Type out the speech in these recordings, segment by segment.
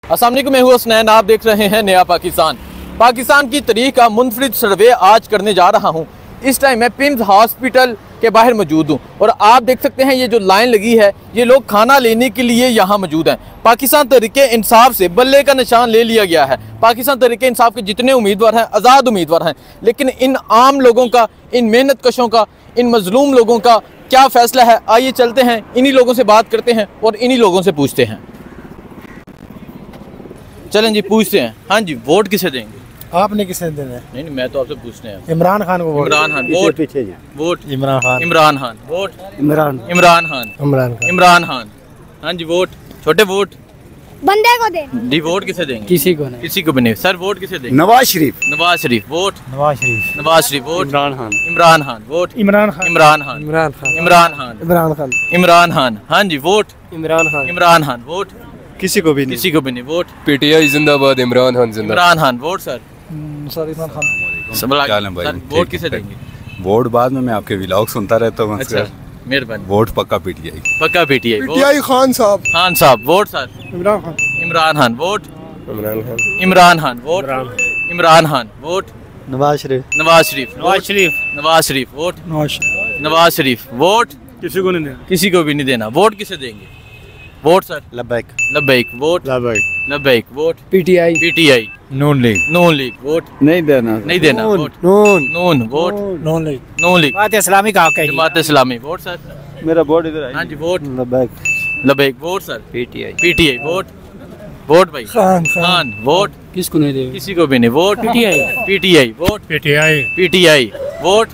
अस्सलाम वालेकुम, मैं हूं हसन, आप देख रहे हैं नया पाकिस्तान। पाकिस्तान की तारीख का मुनफरिद सर्वे आज करने जा रहा हूं। इस टाइम मैं पिम्स हॉस्पिटल के बाहर मौजूद हूं और आप देख सकते हैं ये जो लाइन लगी है, ये लोग खाना लेने के लिए यहाँ मौजूद हैं। पाकिस्तान तहरीक इंसाफ से बल्ले का निशान ले लिया गया है। पाकिस्तान तहरीक इंसाफ के जितने उम्मीदवार हैं आज़ाद उम्मीदवार हैं, लेकिन इन आम लोगों का, इन मेहनत कशों का, इन मजलूम लोगों का क्या फैसला है? आइए चलते हैं, इन्हीं लोगों से बात करते हैं और इन्हीं लोगों से पूछते हैं। चलें जी, पूछते हैं। हाँ जी, वोट किसे देंगे? आपने किसे देना है? नहीं, मैं तो आपसे पूछने हैं। इमरान खान को वोट। इमरान खान वोट। पीछे वोट इमरान खान। इमरान खान वोट। इमरान इमरान खान। इमरान खान। हाँ जी, वोट। छोटे वोट बंदे को दे जी। वोट किसे देंगे? किसी को नहीं। किसी को भी नहीं। सर वोट किसे देंगे? Nawaz Sharif. Nawaz Sharif vote. Nawaz Sharif. Nawaz Sharif vote. Imran Khan. Imran Khan vote. Imran Khan. Imran Khan. Imran Khan. Imran Khan. Imran Khan. Imran Khan. हाँ जी, वोट। इमरान खान। इमरान खान वोट। किसी को भी नहीं। किसी को भी नहीं। वोट। पीटीआई जिंदाबाद, इमरान खान जिंदाबाद। Imran Khan vote. Sir sir Imran Khan. Vote किसे देंगे? वोट बाद में, मैं आपके व्लॉग सुनता रहता हूँ। अच्छा, मेहरबानी। वोट पक्का पीटीआई। पक्का PTI. PTI Khan Sahab. Khan Sahab vote. Sir Imran Khan. Imran Khan vote. Imran Khan. Imran Khan vote. Imran Khan vote. Nawaz Sharif. Nawaz Sharif. Nawaz Sharif. Nawaz Sharif vote. Nawaz Sharif vote. किसी को नहीं देना। किसी को भी नहीं देना। वोट किसे देंगे? Vote sir. Labbaik. Labbaik vote. Labbaik vote. PTI. PTI. Noon League. Noon League vote. नहीं देना। नहीं देना। Vote. Noon. Noon vote. Noon League. Noon League. Jamaat Islami का कही। जमात इस्लामी वोट। सर मेरा वोट इधर। हाँ जी, vote. Labbaik. Labbaik vote. Sir PTI. PTI vote. Vote भाई। खान वोट। किसको नहीं देगा? किसी को भी नहीं। Vote. PTI. PTI vote. PTI. PTI vote.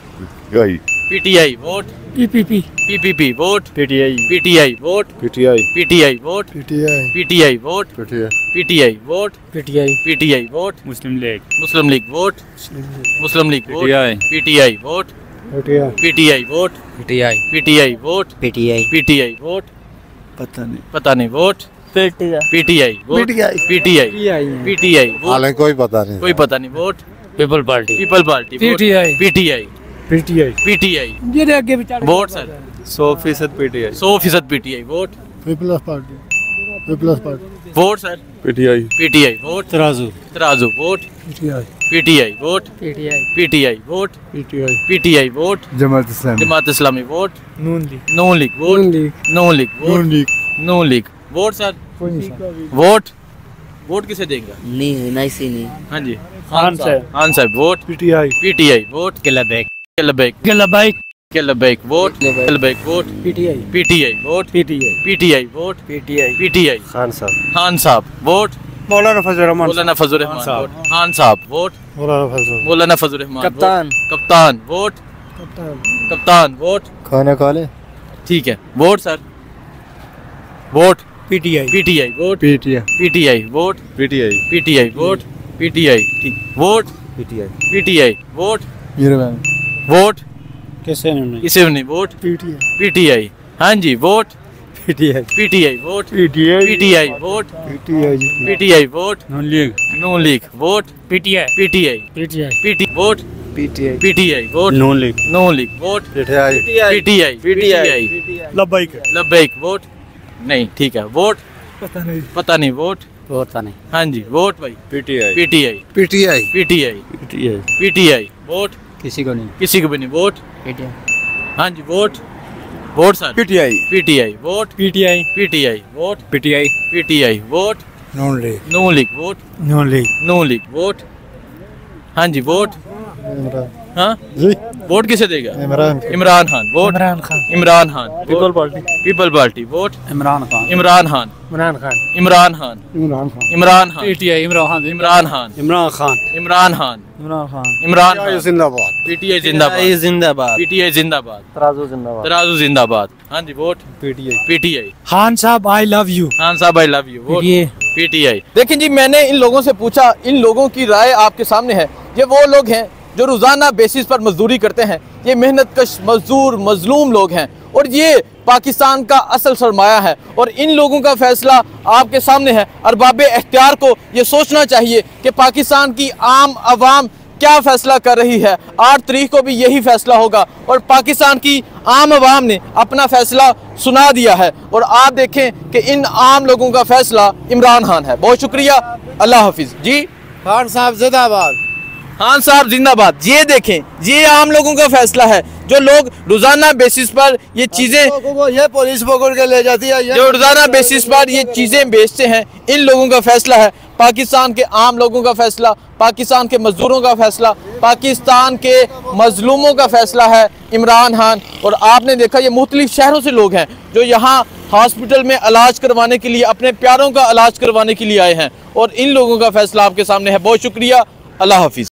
PTI vote. PPP. PPP vote. PTI. PTI vote. PTI. PTI vote. PTI. PTI vote. PTI vote. PTI. PTI vote. Muslim League. Muslim League vote. Muslim League vote. PTI. PTI vote. PTI vote. PTI. PTI vote. PTI. PTI vote. पता नहीं vote. PTI. PTI vote. PTI. PTI vote. हालांकि कोई पता नहीं। कोई पता नहीं। Vote. People Party. People Party. PTI. PTI. PTI. PTI ये आगे विचार। Vote. Sir 100% PTI. 100% PTI vote. Peoples Party. Peoples Party. Vote. Sir PTI. PTI vote. तराजू। तराजू vote. PTI. PTI vote. PTI. PTI vote. PTI. PTI vote. Jamaat Islami. Jamaat Islami vote. Noon League. Noon League vote. Noon League vote. Noon League vote. Sir vote. Vote किसे देंगे? नहीं। हाँ जी, Khan Sahab. Khan Sahab vote. PTI. PTI vote. Labbaik. Labbaik. Labbaik. Labbaik vote. Labbaik vote. PTI. PTI vote. PTI. PTI vote. PTI. PTI. Khan Sahab. Khan Sahab vote. मौलाना फजल रहमान। मौलाना फजल Rahman vote. Khan Sahab vote. मौलाना फजल रहमान। कप्तान। कप्तान vote. कप्तान vote. खाना खा ले। ठीक है, vote. Sir vote. PTI. PTI vote. PTI. PTI vote. PTI. PTI vote. PTI ठीक vote. PTI. PTI vote. Vote कैसे नहीं? किसे नहीं। वोट। पीटीआई। पीटीआई। हाँ जी, vote. PTI. PTI vote. PTI. PTI vote. PTI. PTI vote. Noon League. Noon League vote. PTI. PTI. PTI. PT vote. PTI. PTI vote. Noon League. Noon League vote. PTI. PTI. PTI. Labbaik. Labbaik vote. नहीं, ठीक है, vote. पता नहीं। पता नहीं। Vote. पता नहीं। हाँ जी, वोट भाई। PTI. PTI. PTI. PTI. PTI. PTI vote. किसी को नहीं। किसी को भी नहीं। वोट। पीटीआई। हाँ जी, vote. Vote. Sir PTI. PTI vote. PTI. PTI vote. PTI. PTI vote. Noon League. Noon League vote. Noon League. Noon League vote. हाँ जी, वोट। हाँ जी। वोट किसे देगा? Imran. Imran Khan vote. Imran Khan. Imran Khan. People Party. People Party vote. Imran Khan. Imran Khan. Imran Khan. Imran Khan. Imran Khan. Imran Khan. PTI. Imran Khan. Imran Khan. Imran Khan. Imran Khan. Imran Khan. Imran Khan. जिंदाबाद। पीटीआई जिंदाबाद। जिंदाबाद। पीटीआई जिंदाबाद। तराजू जिंदाबाद। तराजू जिंदाबाद। हाँ जी, वोट। पीटीआई। पीटीआई। खान साहब आई लव यू। खान साहब आई लव यू। वोट। ये पीटीआई। देखिए जी, मैंने इन लोगों से पूछा, इन लोगों की राय आपके सामने है। ये वो लोग हैं जो रोज़ाना बेसिस पर मजदूरी करते हैं। ये मेहनत कश मजदूर मजलूम लोग हैं और ये पाकिस्तान का असल सरमाया है और इन लोगों का फैसला आपके सामने है। अरबाब इख्तियार को ये सोचना चाहिए कि पाकिस्तान की आम आवाम क्या फैसला कर रही है। 8 तारीख को भी यही फैसला होगा और पाकिस्तान की आम आवाम ने अपना फैसला सुना दिया है और आप देखें कि इन आम लोगों का फैसला इमरान खान है। बहुत शुक्रिया, अल्लाह हाफिज। जी खान साहब जिंदाबाद। खान साहब जिंदाबाद। ये देखें, ये आम लोगों का फैसला है। जो लोग रोजाना बेसिस पर ये चीजें, ये पुलिस पकड़ के ले जाती है, जो रोजाना बेसिस पर ये चीजें बेचते हैं, इन लोगों का फैसला है। पाकिस्तान के आम लोगों का फैसला, पाकिस्तान के मजदूरों का फैसला, पाकिस्तान के मजलूमों का फैसला है इमरान खान। और आपने देखा ये मुख्तलिफ शहरों से लोग हैं जो यहाँ हॉस्पिटल में इलाज करवाने के लिए, अपने प्यारों का इलाज करवाने के लिए आए हैं और इन लोगों का फैसला आपके सामने है। बहुत शुक्रिया, अल्लाह हाफिज।